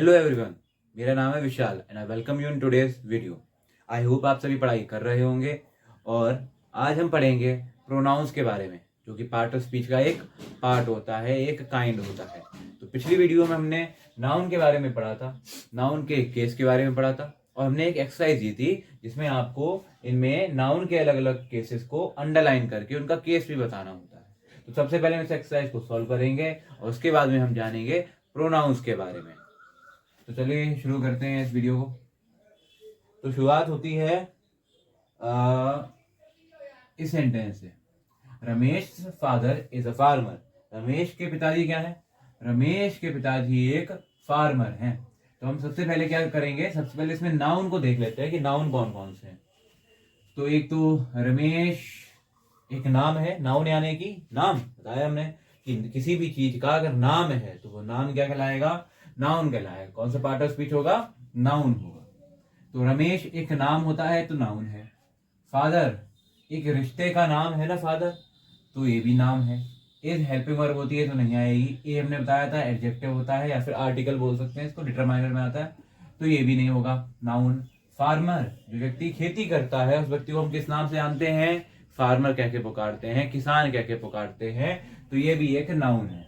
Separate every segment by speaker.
Speaker 1: Hello everyone, मेरा नाम है Vishal and I welcome you in today's video. I hope आप सभी पढ़ाई कर रहे होंगे और आज हम पढ़ेंगे प्रोनाउंस के बारे में, जो कि पार्ट ऑफ स्पीच का एक पार्ट होता है, एक काइंड होता है। तो पिछली वीडियो में हमने नाउन के बारे में पढ़ा था, नाउन के केस के बारे में पढ़ा था और हमने एक एक्सरसाइज दी थी जिसमें आपको इनमें नाउन के अलग अलग केसेस को अंडरलाइन करके उनका केस भी बताना होता है। तो सबसे पहले हम इस एक्सरसाइज को सॉल्व करेंगे और उसके बाद में हम जानेंगे प्रोनाउंस के बारे में। तो चलिए शुरू करते हैं इस वीडियो को। तो शुरुआत होती है इस सेंटेंस से, Ramesh father is a farmer. Ramesh के पिताजी क्या है? रमेश के पिताजी एक फार्मर हैं। तो हम सबसे पहले क्या करेंगे, सबसे पहले इसमें नाउन को देख लेते हैं कि नाउन कौन कौन से हैं। तो एक तो रमेश एक नाम है, नाउन यानी कि नाम। बताया हमने कि किसी भी चीज का अगर नाम है तो वो नाम क्या कहलाएगा? नाउन कहलाएगा। कौन सा पार्ट ऑफ स्पीच होगा? नाउन होगा। तो रमेश एक नाम होता है तो नाउन है। फादर एक रिश्ते का नाम है ना, फादर, तो ये भी नाम है। इज हेल्पिंग वर्ब होती है तो नहीं आएगी। ये हमने बताया था एडजेक्टिव होता है या फिर आर्टिकल बोल सकते हैं इसको, डिटरमाइनर में आता है, तो ये भी नहीं होगा नाउन। फार्मर जो व्यक्ति खेती करता है उस व्यक्ति को हम किस नाम से जानते हैं? फार्मर कह के पुकारते हैं, किसान कह के पुकारते हैं, तो ये भी एक नाउन है।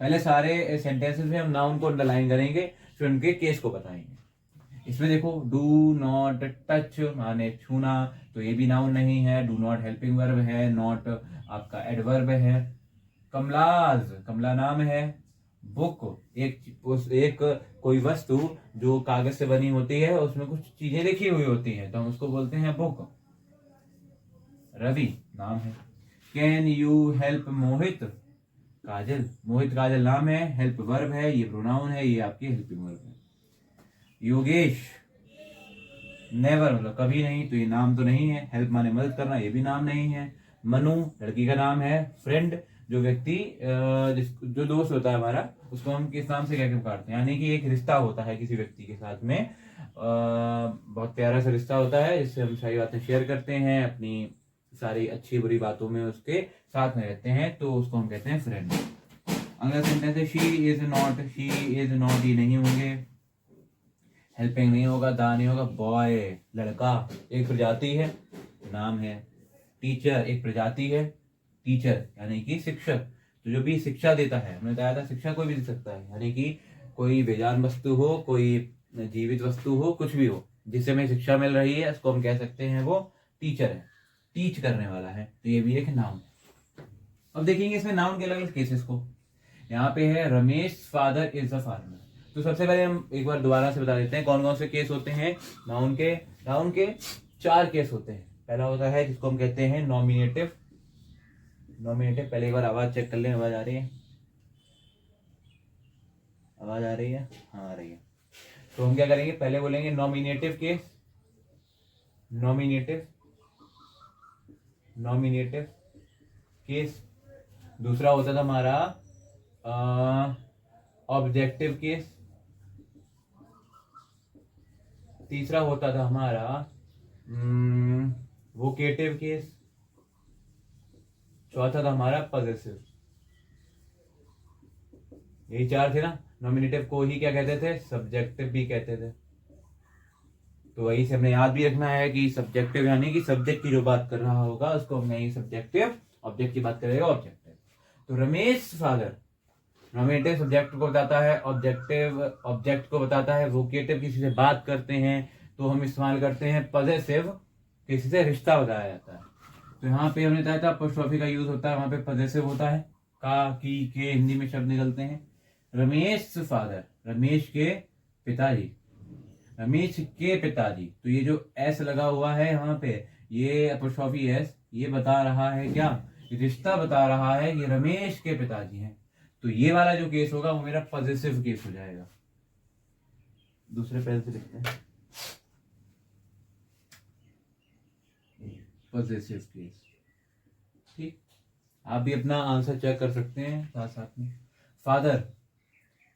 Speaker 1: पहले सारे सेंटेंसेस में हम नाउन को अंडरलाइन करेंगे, फिर उनके केस को बताएंगे। इसमें देखो, डू नॉट टच माने छूना, तो ये भी नाउन नहीं है। डू नॉट हेल्पिंग वर्ब है, नॉट आपका एडवर्ब है। कमलाज कमला नाम है। बुक एक कोई वस्तु जो कागज से बनी होती है, उसमें कुछ चीजें लिखी हुई होती हैं तो हम उसको बोलते हैं बुक। रवि नाम है। कैन यू हेल्प मोहित? काजल, मोहित काजल नाम है, हेल्प वर्ब है, ये प्रोनाउन है, ये आपकी हेल्पिंग वर्ब है। योगेश नेवर मतलब कभी नहीं, तो ये नाम तो नहीं है। हेल्प माने मदद करना, ये भी नाम नहीं है। मनु लड़की का नाम है। फ्रेंड जो व्यक्ति जो दोस्त होता है हमारा, उसको हम किस नाम से कह के पुकारते हैं? यानी कि एक रिश्ता होता है किसी व्यक्ति के साथ में, बहुत प्यारा सा रिश्ता होता है जिससे हम सारी बातें शेयर करते हैं, अपनी सारी अच्छी बुरी बातों में उसके साथ में रहते हैं, तो उसको हम कहते हैं फ्रेंड। अगला सेंटेंस है she is not. She is not ये नहीं होंगे, हेल्पिंग नहीं होगा, दा नहीं होगा। बॉय लड़का एक प्रजाति है, नाम है। टीचर एक प्रजाति है, टीचर यानी कि शिक्षक, तो जो भी शिक्षा देता है, हमने बताया था शिक्षा कोई भी दे सकता है, यानी कि कोई बेजान वस्तु हो, कोई जीवित वस्तु हो, कुछ भी हो जिससे हमें शिक्षा मिल रही है, उसको हम कह सकते हैं वो टीचर है, टीच करने वाला है, तो ये भी एक नाउन है। अब देखेंगे इसमें नाउन के अलग अलग केसेस को। यहाँ पे है Ramesh father is a farmer. तो सबसे पहले हम एक बार दोबारा से बता देते हैं कौन कौन से केस होते हैं नाउन के। नाउन के 4 केस होते हैं। पहला होता है जिसको हम कहते हैं नॉमिनेटिव। नॉमिनेटिव, पहले एक बार आवाज चेक कर लें, आवाज आ रही है? आवाज आ रही है? हाँ आ रही है। तो हम क्या करेंगे, पहले बोलेंगे nominative case. Nominative nominative case. दूसरा होता था हमारा ऑब्जेक्टिव केस। तीसरा होता था हमारा वोकेटिव केस। चौथा था हमारा पॉजेसिव। यही 4 थे ना। नॉमिनेटिव को ही क्या कहते थे? सब्जेक्टिव भी कहते थे। तो वही से हमने याद भी रखना है कि सब्जेक्टिव यानी कि सब्जेक्ट की जो बात कर रहा होगा उसको हमने ये सब्जेक्टिव, ऑब्जेक्ट की बात करेगा ऑब्जेक्टिव। तो रमेश फादर नॉमिनेटिव सब्जेक्ट को बताता है, ऑब्जेक्टिव ऑब्जेक्ट को बताता है। वोकेटिव किसी से बात करते हैं तो हम इस्तेमाल करते हैं पॉजेसिव, किसी से रिश्ता बताया जाता है। तो यहाँ पे हमने बताया था अपोस्ट्रोफी का यूज होता है, वहां पे पॉजेसिव होता है। का, की, के हिंदी में शब्द निकलते हैं। रमेश फादर, रमेश के पिताजी। रमेश के पिताजी, तो ये जो एस लगा हुआ है यहाँ पे, ये अपोस्ट्रोफी एस, ये बता रहा है क्या? रिश्ता बता रहा है, ये रमेश के पिताजी हैं। तो ये वाला जो केस होगा वो मेरा पॉजिटिव केस हो जाएगा। दूसरे पेन से लिखते हैं, पॉजिटिव केस। ठीक, आप भी अपना आंसर चेक कर सकते हैं साथ साथ में। फादर,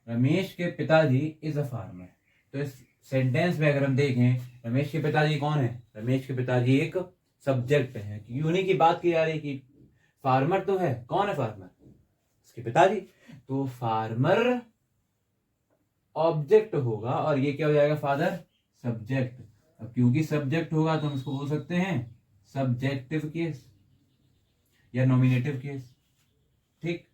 Speaker 1: रमेश के पिताजी इज अ फार्मर। तो इस सेंटेंस में अगर हम देखें, रमेश के पिताजी कौन है? रमेश के पिताजी एक सब्जेक्ट है, क्योंकि उन्हीं की बात की जा रही है कि फार्मर तो है। कौन है फार्मर? उसके पिताजी। तो फार्मर ऑब्जेक्ट होगा और ये क्या हो जाएगा फादर, सब्जेक्ट। अब क्योंकि सब्जेक्ट होगा तो हम इसको बोल सकते हैं सब्जेक्टिव केस या नॉमिनेटिव केस। ठीक।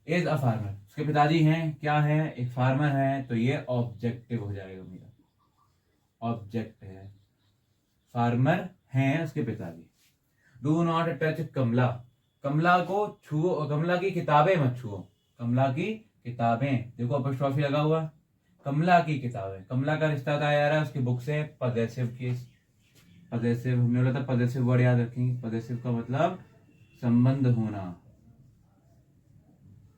Speaker 1: इज अ फार्मर, उसके पिताजी हैं, क्या है, एक फार्मर है, तो ये ऑब्जेक्टिव हो जाएगा मेरा, ऑब्जेक्ट है, फार्मर हैं उसके पिताजी। डू नॉट टच कमला, कमला को छुओ, कमला की किताबें मत छुओ, कमला की किताबें, देखो अपॉस्ट्रोफी लगा हुआ, कमला की किताबें, कमला का रिश्ता था यार उसकी बुक से, पजेसिव केस, पजेसिव, हमने बोला था पजेसिव वर्ड याद रखेंगे, पजेसिव का मतलब संबंध होना,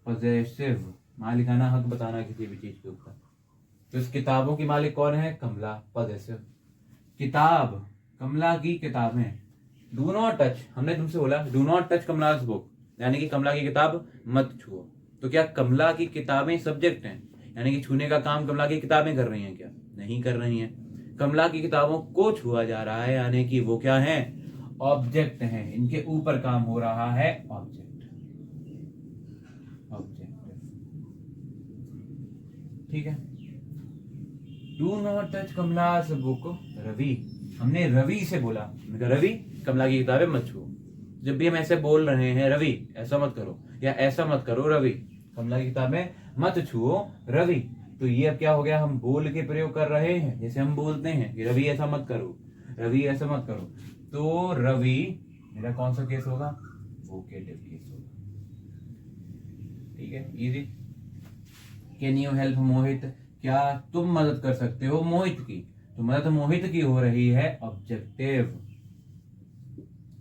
Speaker 1: पजेसिव, मालिकाना हक बताना किसी भी चीज के ऊपर। तो इस किताबों की मालिक कौन है, कमला, पजेसिव। किताब, कमला की किताबें। डू नॉट टच, हमने तुमसे बोला do not touch Kamla's book, यानी कि कमला की किताब मत छुओ। तो क्या कमला की किताबें सब्जेक्ट हैं, यानी कि छूने का काम कमला की किताबें कर रही हैं क्या, नहीं कर रही हैं। कमला की किताबों को छुआ जा रहा है, यानी कि वो क्या है, ऑब्जेक्ट हैं, इनके ऊपर काम हो रहा है, ऑब्जेक्ट, ऑब्जेक्ट। ठीक है। Do not touch Kamla's book, Ravi, हमने रवि से बोला, रवि कमला की किताबें मत छुओ। जब भी हम ऐसे बोल रहे हैं रवि ऐसा मत करो या ऐसा मत करो, रवि कमला की किताबें मत छुओ रवि, तो ये अब क्या हो गया, हम बोल के प्रयोग कर रहे हैं, जैसे हम बोलते हैं कि रवि ऐसा मत करो, रवि ऐसा मत करो, तो रवि मेरा कौन सा केस होगा, वोकेटिव केस होगा। ठीक है, इजी। कैन यू हेल्प मोहित, क्या तुम मदद कर सकते हो मोहित की, तो मदद मोहित की हो रही है, ऑब्जेक्टिव,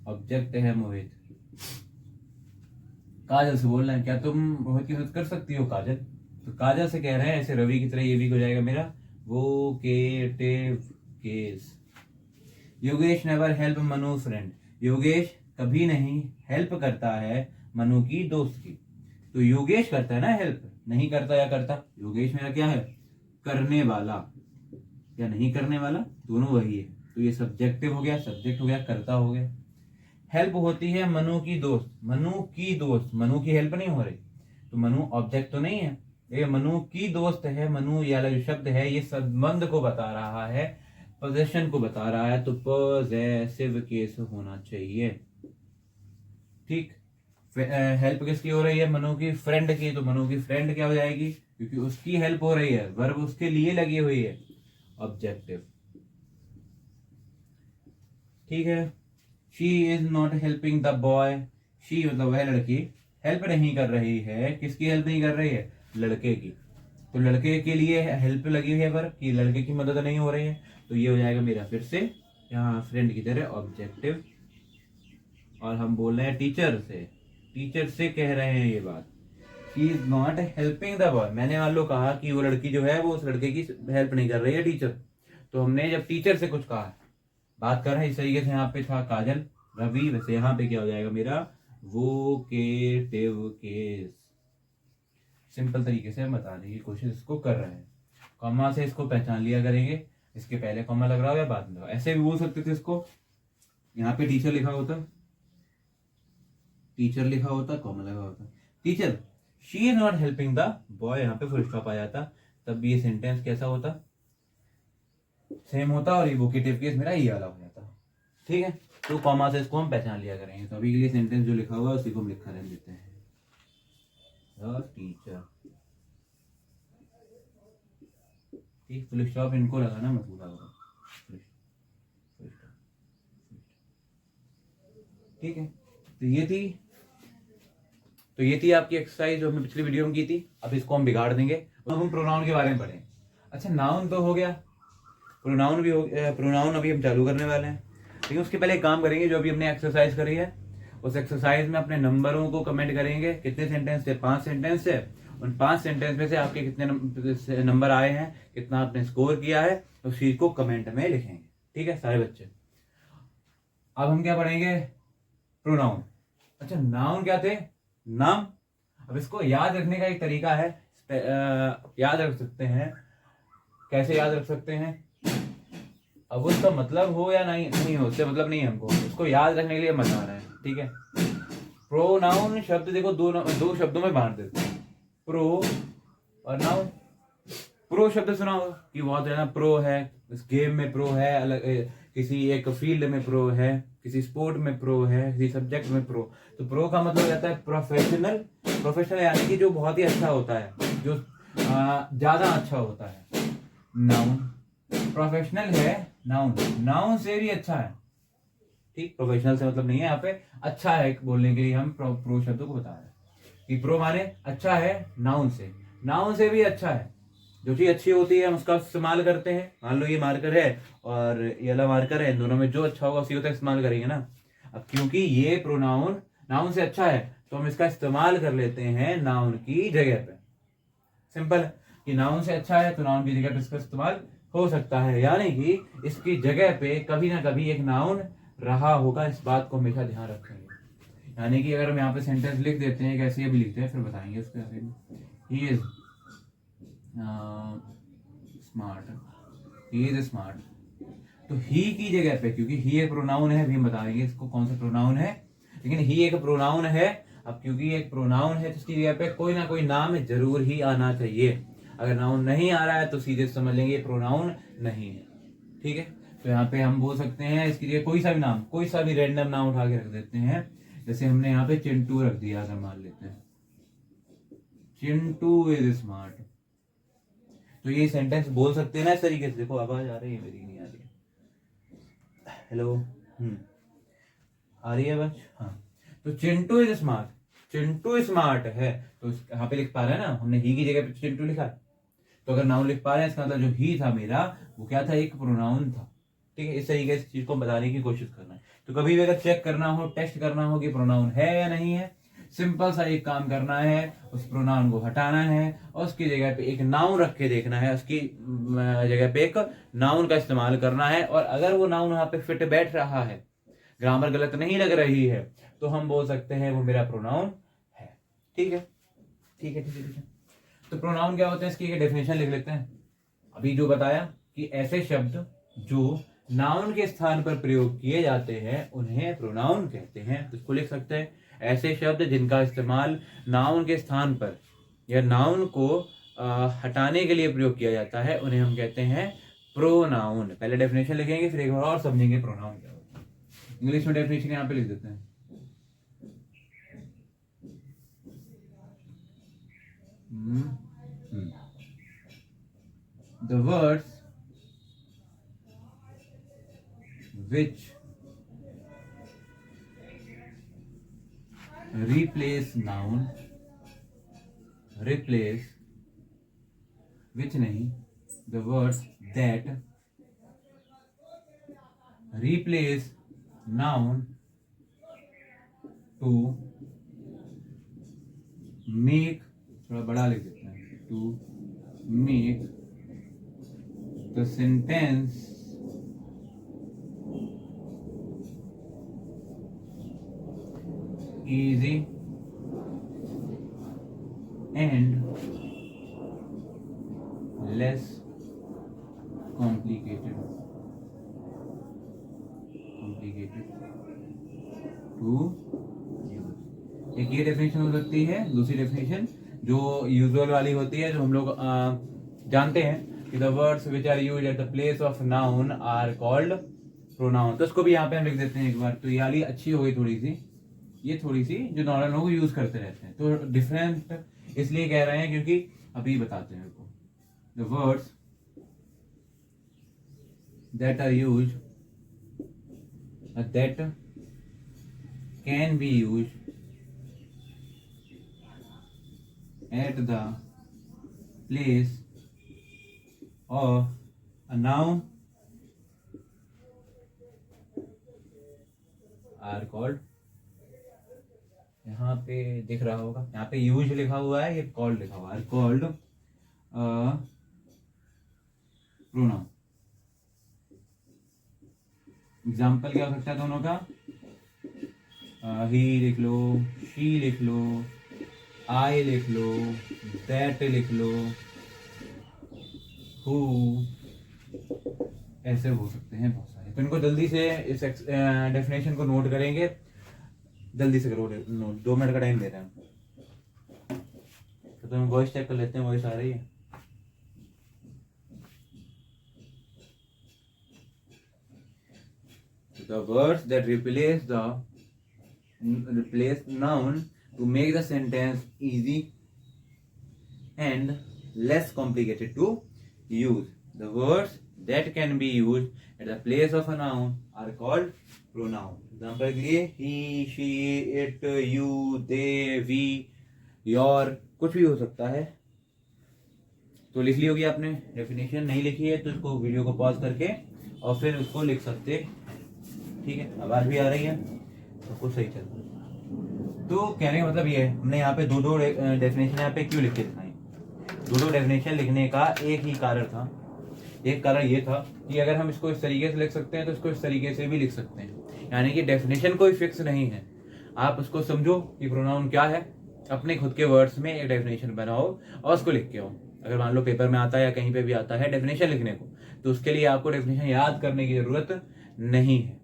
Speaker 1: ऑब्जेक्ट है मोहित। काजल से बोल रहे हैं क्या तुम मोहित की मदद कर सकती हो काजल, तो काजल से कह रहे हैं ऐसे रवि की तरह, ये भी हो जाएगा मेरा vocative case. Yogesh never help Manu friend, Yogesh कभी नहीं हेल्प करता है मनु की दोस्त की, तो योगेश करता है ना हेल्प, नहीं करता या करता, योगेश मेरा क्या है, करने वाला या नहीं करने वाला, दोनों वही है, तो ये सब्जेक्टिव हो गया, सब्जेक्ट हो गया, करता हो गया। हेल्प होती है मनु की दोस्त, मनु की दोस्त, मनु की हेल्प नहीं हो रही, तो मनु ऑब्जेक्ट तो नहीं है, ये मनु की दोस्त है, मनु ये वाला जो शब्द है ये संबंध को बता रहा है, पोजेशन को बता रहा है, तो पॉजेसिव केस होना चाहिए। ठीक। हेल्प किसकी हो रही है, मनु की फ्रेंड की, तो मनु की फ्रेंड क्या हो जाएगी, क्योंकि उसकी हेल्प हो रही है, वर्ब उसके लिए लगी हुई है, ऑब्जेक्टिव। ठीक है। She is not helping the boy, she मतलब वह लड़की हेल्प नहीं कर रही है, किसकी हेल्प नहीं कर रही है, लड़के की, तो लड़के के लिए हेल्प लगी हुई है वर्ब कि लड़के की मदद नहीं हो रही है, तो ये हो जाएगा मेरा फिर से यहाँ फ्रेंड की तरह ऑब्जेक्टिव। और हम बोल रहे हैं टीचर से, टीचर से कह रहे हैं ये बात, she is not helping the boy, मैंने मान लो कहा कि वो लड़की जो है वो उस लड़के की हेल्प नहीं कर रही है टीचर, तो हमने जब टीचर से कुछ कहा, बात कर रहे हैं इस तरीके से, यहाँ पे था काजल रवि, वैसे यहाँ पे क्या हो जाएगा मेरा वोकेटिव केस। सिंपल तरीके से हम बताने की कोशिश इसको कर रहे हैं, कॉमा से इसको पहचान लिया करेंगे, इसके पहले कॉमा लग रहा हो या बाद में, ऐसे भी बोल सकते थे इसको, यहाँ पे टीचर लिखा होता, टीचर लिखा होता, कॉमा लगा होता, teacher she is not helping the boy, यहाँ पे फुल स्टॉप आ जाता, तब भी ये सेंटेंस कैसा होता, सेम होता, और इवोकेटिव केस मेरा ये वाला हो जाता। ठीक है, तो कॉमा से इसको हम पहचान लिया करेंगे, तो अभी के लिए सेंटेंस जो लिखा हुआ है उसी को हम लिखा रहने देते हैं, टीचर। ठीक, फुल स्टॉप इनको लगाना मत भूला करो, ठीक है। तो ये थी आपकी एक्सरसाइज जो हमने पिछली वीडियो में की थी, अब इसको हम बिगाड़ देंगे, अब हम प्रोनाउन के बारे में पढ़ें। अच्छा, नाउन तो हो गया, प्रोनाउन भी हो गया, प्रोनाउन अभी हम चालू करने वाले हैं, लेकिन उसके पहले एक काम करेंगे, जो अभी हमने एक्सरसाइज करी है उस एक्सरसाइज में अपने नंबरों को कमेंट करेंगे, कितने सेंटेंस थे, 5 सेंटेंस है, उन 5 सेंटेंस में से आपके कितने नंबर आए हैं, कितना आपने स्कोर किया है, तो उस चीज को कमेंट में लिखेंगे। ठीक है सारे बच्चे। अब हम क्या पढ़ेंगे, प्रोनाउन। अच्छा, नाउन क्या थे, नाम। अब इसको याद रखने का एक तरीका है, याद रख सकते हैं, कैसे याद रख सकते हैं, अब उसका मतलब हो या नहीं हो, उससे मतलब नहीं है हमको, उसको याद रखने के लिए बता रहे हैं। ठीक है, प्रोनाउन शब्द देखो दो शब्दों में बांट देते हैं, प्रो और नाउन। प्रो शब्द सुना होगा कि बहुत ज्यादा प्रो है, इस गेम में प्रो है, अलग किसी एक फील्ड में प्रो है, किसी स्पोर्ट में प्रो है, किसी सब्जेक्ट में प्रो। तो प्रो का मतलब रहता है प्रोफेशनल। प्रोफेशनल यानी कि जो बहुत ही अच्छा होता है, जो ज्यादा अच्छा होता है। नाउन प्रोफेशनल है, नाउन नाउन से भी अच्छा है। ठीक, प्रोफेशनल से मतलब नहीं है यहाँ पे, अच्छा है बोलने के लिए हम प्रो शब्द को बता रहे हैं कि प्रो माने अच्छा है, नाउन से, नाउन से भी अच्छा है। जो चीज अच्छी होती है हम उसका इस्तेमाल करते हैं। मान लो ये मार्कर है और ये वाला मार्कर है, इन दोनों में जो अच्छा होगा उसी को तो इस्तेमाल करेंगे ना। अब क्योंकि ये प्रोनाउन नाउन से अच्छा है तो हम इसका इस्तेमाल कर लेते हैं नाउन की जगह पे। सिंपल है कि नाउन से अच्छा है तो नाउन की जगह पे इसका इस्तेमाल हो सकता है, यानी कि इसकी जगह पे कभी ना कभी एक नाउन रहा होगा। इस बात को हमेशा ध्यान रखेंगे। यानी कि अगर हम यहाँ पे सेंटेंस लिख देते हैं, कैसे अभी लिखते हैं फिर बताएंगे उसके बारे में। He is smart, he is smart. तो ही की जगह पे, क्योंकि ही एक प्रोनाउन है, अभी हम बताएंगे इसको कौन सा प्रोनाउन है, लेकिन ही एक प्रोनाउन है। अब क्योंकि एक प्रोनाउन है तो इसकी जगह पे कोई ना कोई नाम जरूर ही आना चाहिए। अगर नाउन नहीं आ रहा है तो सीधे समझ लेंगे प्रोनाउन नहीं है। ठीक है, तो यहाँ पे हम बोल सकते हैं इसकी जगह कोई सा भी नाम, कोई सा भी रैंडम नाम उठा के रख देते हैं। जैसे हमने यहाँ पे चिंटू रख दिया, अगर मान लेते हैं चिंटू इज स्मार्ट, तो ये सेंटेंस बोल सकते हैं ना इस तरीके से। देखो आवाज आ रही है मेरी, नहीं आ रही है? हेलो, आ रही है आवाज? हाँ। तो Chintu is smart, Chintu smart है, तो यहाँ पे लिख पा रहे हैं ना, हमने ही की जगह पे चिंटू लिखा है। तो अगर नाउन लिख पा रहे हैं इसका मतलब जो ही था मेरा वो क्या था, एक प्रोनाउन था। ठीक है, इस तरीके से चीज को बताने की कोशिश करना है। तो कभी भी अगर चेक करना हो, टेस्ट करना हो कि प्रोनाउन है या नहीं है, सिंपल सा एक काम करना है, उस प्रोनाउन को हटाना है और उसकी जगह पे एक नाउन रख के देखना है, उसकी जगह पे एक नाउन का इस्तेमाल करना है। और अगर वो नाउन वहां पे फिट बैठ रहा है, ग्रामर गलत नहीं लग रही है, तो हम बोल सकते हैं वो मेरा प्रोनाउन है। ठीक है, ठीक है, ठीक है, ठीक है। तो प्रोनाउन क्या होते हैं, इसकी एक डेफिनेशन लिख लेते हैं। अभी जो बताया कि ऐसे शब्द जो नाउन के स्थान पर प्रयोग किए जाते हैं उन्हें प्रोनाउन कहते हैं। तो इसको लिख सकते हैं, ऐसे शब्द जिनका इस्तेमाल नाउन के स्थान पर या नाउन को हटाने के लिए प्रयोग किया जाता है उन्हें हम कहते हैं प्रोनाउन। पहले डेफिनेशन लिखेंगे फिर एक बार और समझेंगे प्रोनाउन क्या होता है। इंग्लिश में डेफिनेशन यहाँ पे लिख देते हैं। The words which replace noun, replace which नहीं, the words that replace noun to make, थोड़ा बड़ा लिख देते हैं, to make the sentence easy and less complicated to use। एक ये डेफिनेशन हो सकती है। दूसरी डेफिनेशन जो यूजुअल वाली होती है, जो हम लोग जानते हैं कि the words which are used at the place of noun are called pronoun. तो इसको भी यहाँ पे हम लिख देते हैं एक बार। तो ये वाली अच्छी हो गई थोड़ी सी, ये थोड़ी सी जो नॉर्मल लोग यूज करते रहते हैं। तो डिफरेंट इसलिए कह रहे हैं क्योंकि अभी बताते हैं आपको। The words that are used, that can be used at the place of a noun are called, यहाँ पे दिख रहा होगा, यहाँ पे यूज लिखा हुआ है, ये कॉल्ड लिखा हुआ है, कॉल्ड प्रोनाउन। एग्जाम्पल क्या हो सकता है दोनों का, ही लिख लो, शी लिख लो, आई लिख लो, दैट लिख लो, हु, ऐसे हो सकते हैं बहुत सारे। तो इनको जल्दी से इस डेफिनेशन को नोट करेंगे, जल्दी से करो नोट, 2 मिनट का टाइम दे रहे हैं। तो हम वॉइस चेक कर लेते हैं, वॉइस आ रही है? the words that replace noun to make the sentence easy and less complicated to use. The words that can be used at the place of a noun are called pronoun. Example के लिए he, she, it, you, they, we, your, कुछ भी हो सकता है। तो लिख ली होगी आपने डेफिनेशन, नहीं लिखी है तो इसको वीडियो को पॉज करके और फिर उसको लिख सकते हैं। ठीक है, आवाज भी आ रही है, सब कुछ सही चल रहा है। तो कहने का मतलब ये है, हमने यहाँ पे दो डेफिनेशन यहाँ पे क्यों लिख के दिखाई। दो डेफिनेशन लिखने का एक ही कारण था। एक कारण ये था कि अगर हम इसको इस तरीके से लिख सकते हैं तो इसको इस तरीके से भी लिख सकते हैं, यानी कि डेफिनेशन कोई फिक्स नहीं है। आप उसको समझो कि प्रोनाउन क्या है, अपने खुद के वर्ड्स में एक डेफिनेशन बनाओ और उसको लिख के आओ। अगर मान लो पेपर में आता है या कहीं पे भी आता है डेफिनेशन लिखने को, तो उसके लिए आपको डेफिनेशन याद करने की जरूरत नहीं है,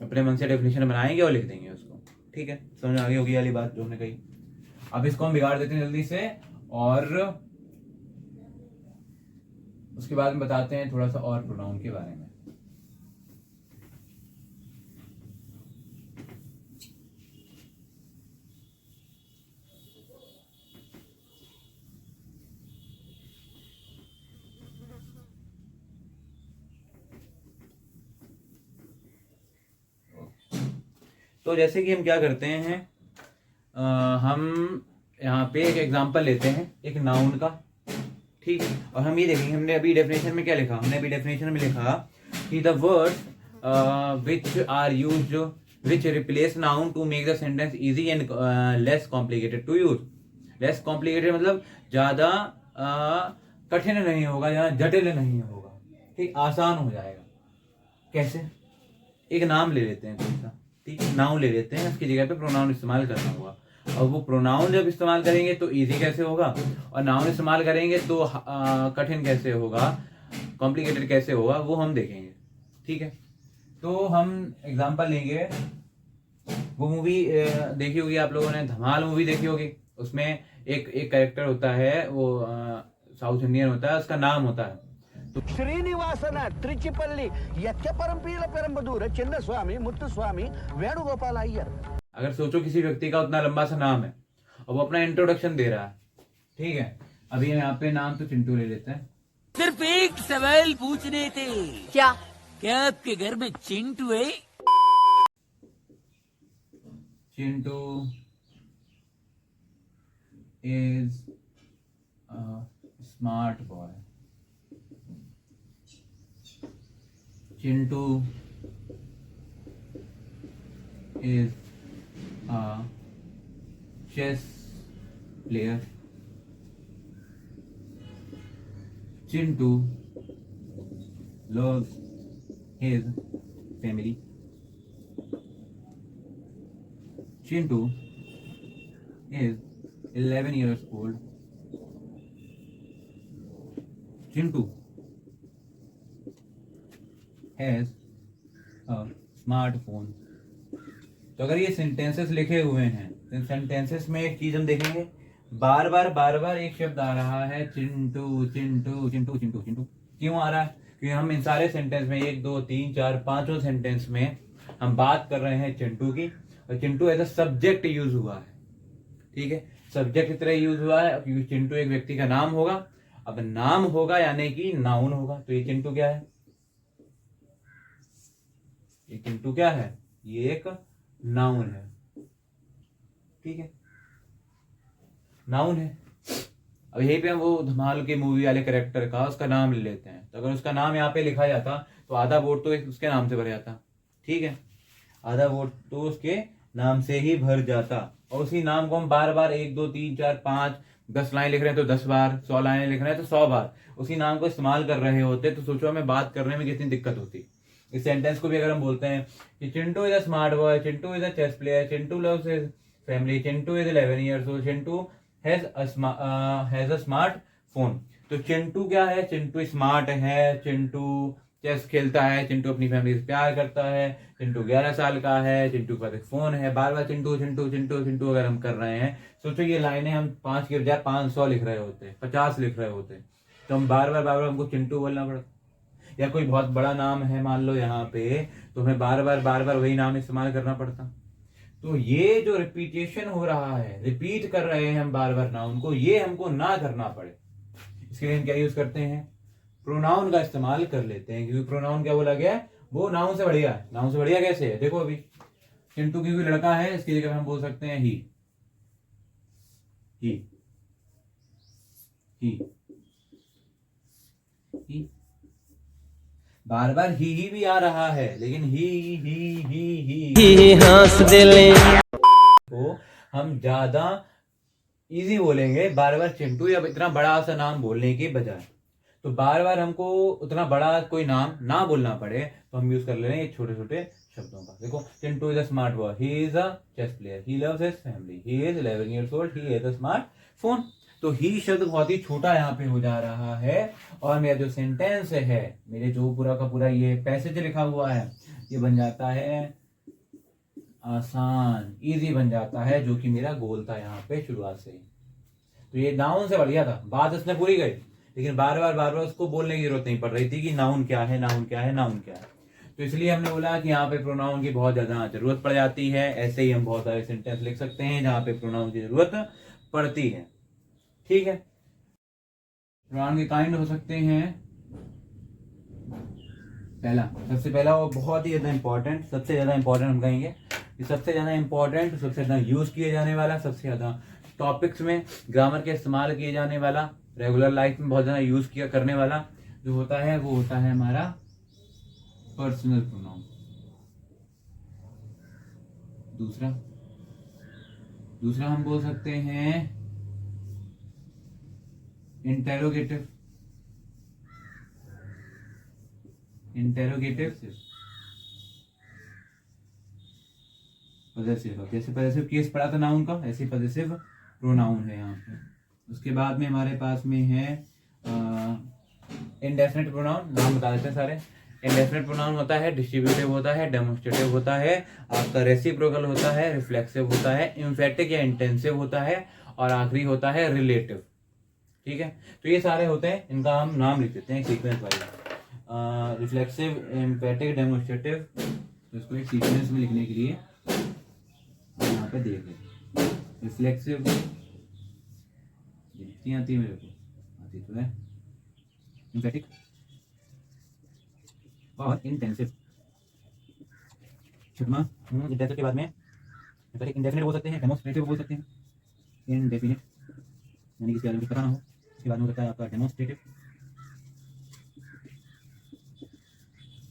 Speaker 1: अपने मन से डेफिनेशन बनाएंगे और लिख देंगे उसको। ठीक है, समझ आ गई होगी वाली बात जो हमने कही। अब इसको हम बिगाड़ देते हैं जल्दी से और उसके बाद में बताते हैं थोड़ा सा और प्रोनाउन के बारे में। तो जैसे कि हम क्या करते हैं, हम यहाँ पे एक एग्जांपल लेते हैं एक नाउन का। ठीक है, और हम ये देखेंगे हमने अभी डेफिनेशन में क्या लिखा। हमने अभी डेफिनेशन में लिखा कि the words which are used which replace noun to make the sentence easy and less complicated to use. Less complicated मतलब ज्यादा कठिन नहीं होगा या जटिल नहीं होगा। ठीक, आसान हो जाएगा। कैसे? एक नाम ले लेते हैं कोई सा, ठीक है, नाउन ले लेते हैं, उसकी जगह पे प्रोनाउन इस्तेमाल करना होगा। और वो प्रोनाउन जब इस्तेमाल करेंगे तो इजी कैसे होगा, और नाउन इस्तेमाल करेंगे तो कठिन कैसे होगा, कॉम्प्लिकेटेड कैसे होगा, वो हम देखेंगे। ठीक है, तो हम एग्जांपल लेंगे। वो मूवी देखी होगी आप लोगों ने, धमाल मूवी देखी होगी। उसमें एक कैरेक्टर होता है, वो साउथ इंडियन होता है, उसका नाम होता है
Speaker 2: ಶ್ರೀನಿವಾಸನ त्रिचिपल्ली यत्यपरंपील पेरंबदूर चिन्नस्वामी मुत्तुस्वामी वेणुगोपाल अय्यर।
Speaker 1: अगर सोचो किसी व्यक्ति का उतना लंबा सा नाम है और वो अपना इंट्रोडक्शन दे रहा है। ठीक है, अभी यहाँ पे नाम तो चिंटू ले लेते हैं।
Speaker 3: सिर्फ एक सवाल पूछने थे। क्या आपके घर में चिंटू है?
Speaker 1: Chintu is smart boy. Chintu is a chess player. Chintu loves his family. Chintu is 11 years old. Chintu has a smartphone. तो अगर ये सेंटेंसेस लिखे हुए हैं तो इन सेंटेंसेस में एक चीज हम देखेंगे, बार बार एक शब्द आ रहा है, चिंटू चिंटू चिंटू चिंटू चिंटू। क्यों आ रहा है? क्योंकि हम इन सारे सेंटेंस में 1 2 3 4 5 सेंटेंस में हम बात कर रहे हैं चिंटू की, और Chintu as a subject use हुआ है। ठीक है, सब्जेक्ट की तरह यूज हुआ है क्योंकि चिंटू एक व्यक्ति का नाम होगा। अब नाम होगा यानी कि नाउन होगा, तो ये चिंटू क्या है? ये चिंटू क्या है? ये एक नाउन है। ठीक है, नाउन है। अब यहीं पे हम वो धमाल के मूवी वाले कैरेक्टर का उसका नाम ले लेते हैं, तो अगर उसका नाम यहाँ पे लिखा जाता तो आधा वोट तो उसके नाम से भर जाता। ठीक है, आधा वोट तो उसके नाम से ही भर जाता, और उसी नाम को हम बार 1 2 3 4 5 10 लाइन लिख रहे हैं तो 10 बार, 100 लाइन लिख रहे हैं तो 100 बार उसी नाम को इस्तेमाल कर रहे होते, तो सोचो हमें बात करने में कितनी दिक्कत होती। इस सेंटेंस को भी अगर हम बोलते हैं कि Chintu is a smart boy, Chintu is a chess player, Chintu loves his family, Chintu is 11 years old, Chintu has a smart phone. तो चिंटू क्या है? चिंटू स्मार्ट है, चिंटू चेस खेलता है, चिंटू अपनी फैमिली से प्यार करता है, चिंटू 11 साल का है, चिंटू के पास एक फोन है। बार चिंटू चिंटू चिंटू चिंटू अगर हम कर रहे हैं, सोचो ये लाइनें हम 5 की बजाय 500 लिख रहे होते, 50 लिख रहे होते, तो हम बार बार हमको चिंटू बोलना पड़ता। या कोई बहुत बड़ा नाम है मान लो यहाँ पे, तो हमें बार बार वही नाम इस्तेमाल करना पड़ता। तो ये जो रिपीटेशन हो रहा है, रिपीट कर रहे हैं हम बार बार नाउन को, ये हमको ना करना पड़े, इसके लिए हम क्या यूज करते हैं, प्रोनाउन का इस्तेमाल कर लेते हैं। क्योंकि प्रोनाउन क्या बोला गया है, वो नाउन से बढ़िया है। नाउन से बढ़िया कैसे है, देखो अभी चिंटू क्योंकि लड़का है, इसकी जगह हम बोल सकते हैं ही। बार बार ही भी आ रहा है, लेकिन ही हंस दे को हम ज्यादा इजी बोलेंगे बार बार चिंटू या इतना बड़ा सा नाम बोलने के बजाय। तो बार बार हमको उतना बड़ा कोई नाम ना बोलना पड़े, तो हम यूज कर ले रहे हैं छोटे छोटे शब्दों का। देखो, Chintu is a smart boy, he is a chess player, he loves his family, he is 11 years old, he has a smart phone. तो ही शब्द बहुत ही छोटा यहाँ पे हो जा रहा है, और मेरा जो सेंटेंस है, मेरे जो पूरा का पूरा ये पैसेज लिखा हुआ है, ये बन जाता है आसान, इजी बन जाता है, जो कि मेरा गोल था यहाँ पे शुरुआत से ही। तो ये नाउन से बढ़िया था, बात इसने पूरी गई, लेकिन बार बार उसको बोलने की जरूरत नहीं पड़ रही थी कि नाउन क्या है, नाउन क्या है, नाउन क्या है। तो इसलिए हमने बोला कि यहाँ पे प्रोनाउन की बहुत ज्यादा जरूरत पड़ जाती है। ऐसे ही हम बहुत सारे सेंटेंस लिख सकते हैं जहाँ पे प्रोनाउन की जरूरत पड़ती है। ठीक है, प्रोनाउन के काइंड हो सकते हैं। सबसे पहला वो बहुत ही ज्यादा इंपॉर्टेंट, सबसे ज्यादा इंपॉर्टेंट हम कहेंगे कि सबसे ज्यादा इंपॉर्टेंट, सबसे ज्यादा यूज किए जाने वाला, सबसे ज्यादा टॉपिक्स में ग्रामर के इस्तेमाल किए जाने वाला, रेगुलर लाइफ में बहुत ज्यादा यूज किया करने वाला जो होता है, वो होता है हमारा पर्सनल प्रोनाउन। दूसरा हम बोल सकते हैं इंटेरोगेटिव पजेसिव। जैसे पजेसिव केस पढ़ा था नाउन का, ऐसे पजेसिव प्रोनाउन है यहाँ पे। उसके बाद में हमारे पास में है इंडेफिनिट प्रोनाउन, नाम बता देते हैं सारे। इंडेफिनिट प्रोनाउन होता है, डिस्ट्रीब्यूटिव होता है, डेमोन्स्ट्रेटिव होता है, आपका रेसिप्रोकल होता है, रिफ्लेक्सिव होता है, एम्फेटिक या इंटेंसिव होता है, और आखिरी होता है रिलेटिव। ठीक है, तो ये सारे होते हैं, इनका हम नाम लिख देते हैं sequence wise. Reflexive, emphatic, demonstrative, तो इसको एक सीक्वेंस में लिखने के लिए यहाँ पे देख लेते हैं। रिफ्लेक्सिव आती है मेरे को, आती तो है। एम्फेटिक और इंटेंसिव। इंटेंसिव के बाद में एम्फेटिक इंडेफिनिट बोल सकते हैं, डेमोन्स्ट्रेटिव बोल सकते हैं, इनडेफिनिट यानी किसी आदमी को पता ना हो। इसके बाद में होता है आपका डेमोन्स्ट्रेटिव,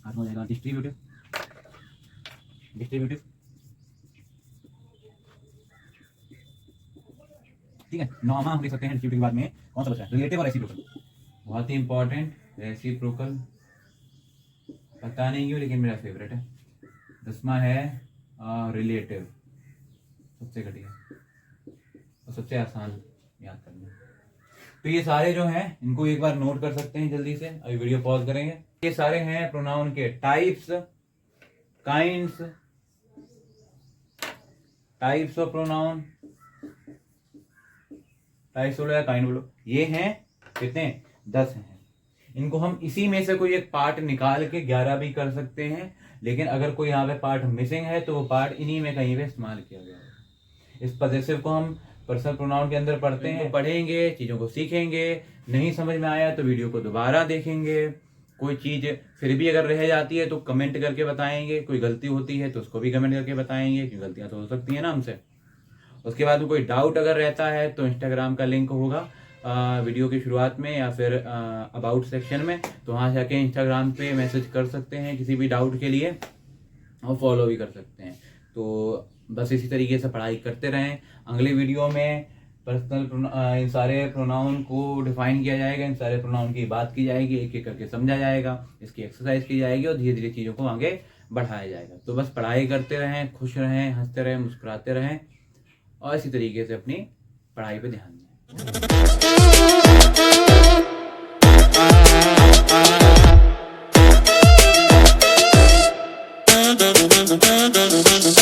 Speaker 1: हाथ में हो जाएगा डिस्ट्रीब्यूटिव। ठीक है, नॉर्मा हम लिख सकते हैं डिस्ट्रीब्यूटिव के बाद में। कौन सा बचा है, रिलेटिव और रेसिप्रोकल, बहुत ही इंपॉर्टेंट। रेसिप्रोकल पता नहीं क्यों, लेकिन मेरा फेवरेट है। 10वां है रिलेटिव, सबसे घटिया और सबसे आसान याद करना। तो ये सारे जो हैं, इनको एक बार नोट कर सकते हैं जल्दी से, अभी वीडियो पॉज करेंगे। ये सारे हैं प्रोनाउन के types, kinds, types of pronoun, types बोलो या काइंड बोलो, ये हैं कितने, 10 हैं। इनको हम इसी में से कोई एक पार्ट निकाल के 11 भी कर सकते हैं, लेकिन अगर कोई यहाँ पे पार्ट मिसिंग है तो वो पार्ट इन्हीं में कहीं पे इस्तेमाल किया गया है। इस पजेसिव को हम पर्सनल प्रोनाउन के अंदर पढ़ते हैं, पढ़ेंगे, चीजों को सीखेंगे। नहीं समझ में आया तो वीडियो को दोबारा देखेंगे। कोई चीज फिर भी अगर रह जाती है तो कमेंट करके बताएंगे, कोई गलती होती है तो उसको भी कमेंट करके बताएंगे, क्योंकि गलतियां तो हो सकती है ना हमसे। उसके बाद में कोई डाउट अगर रहता है तो इंस्टाग्राम का लिंक होगा वीडियो की शुरुआत में या फिर अबाउट सेक्शन में, तो वहाँ जाके इंस्टाग्राम पे मैसेज कर सकते हैं किसी भी डाउट के लिए, और फॉलो भी कर सकते हैं। तो बस इसी तरीके से पढ़ाई करते रहें। अगली वीडियो में पर्सनल इन सारे प्रोनाउन को डिफाइन किया जाएगा, इन सारे प्रोनाउन की बात की जाएगी, एक एक करके समझा जाएगा, इसकी एक्सरसाइज की जाएगी और धीरे धीरे चीज़ों को आगे बढ़ाया जाएगा। तो बस पढ़ाई करते रहें, खुश रहें, हंसते रहें, मुस्कुराते रहें, और इसी तरीके से अपनी पढ़ाई पे ध्यान दें।